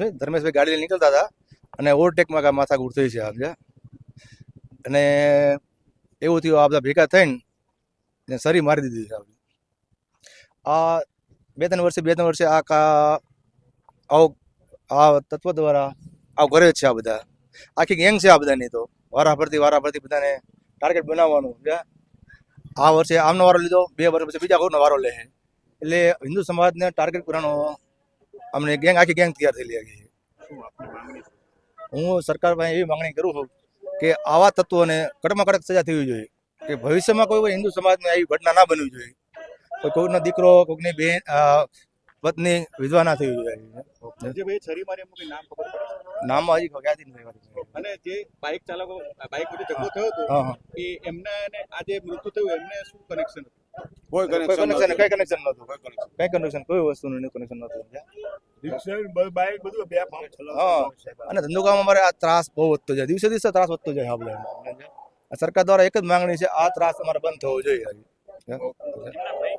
છે ધર્મેશભાઈ ગાડી લઈને નીકળતા હતા અને ઓવરટેકમાં કાંઈ માથાકૂટ થઈ છે આપણે અને એવું થયું આ બધા ભેગા થઈને સરી મારી દીધી છે આપણે આ બે ત્રણ વર્ષે આવો તત્વ દ્વારા આવું કરે જ છે આ બધા આખી ગેંગ છે આ બધાની તો વારા ફરતી બધાને ટાર્ગેટ બનાવવાનું આ વર્ષે આમનો વારો લીધો 2 વર્ષ પછી બીજા કોઈનો વારો લે એટલે હિન્દુ સમાજને ટાર્ગેટ કરવાનો અમને આખી ગેંગ તૈયાર થયેલી છે. હું સરકાર પાસે એવી માંગણી કરું છું કે આવા તત્વોને કડકમાં કડક સજા થવી જોઈએ કે ભવિષ્યમાં કોઈ હિન્દુ સમાજને આવી ઘટના ના બનવી જોઈએ. કોઈનો દીકરો કોઈની બેન પત્ની વિધવા ના થવી જોઈએ. નામ હજી યાદ નથી. અને જે બાઇક ચાલકો બાઇક વચ્ચે ઝઘડો થયો હતો એ એમના અને આ જે મૃત્યુ થયું એમને શું કનેક્શન હતું? કોઈ કનેક્શન કોઈ વસ્તુનું કનેક્શન નહોતું. અને ધંધુકામાં અમારે આ ત્રાસ બહુ વધતો જાય, દિવસે દિવસે ત્રાસ વધતો જાય. સરકાર દ્વારા એક જ માંગણી છે, આ ત્રાસ અમારે બંધ થવો જોઈએ.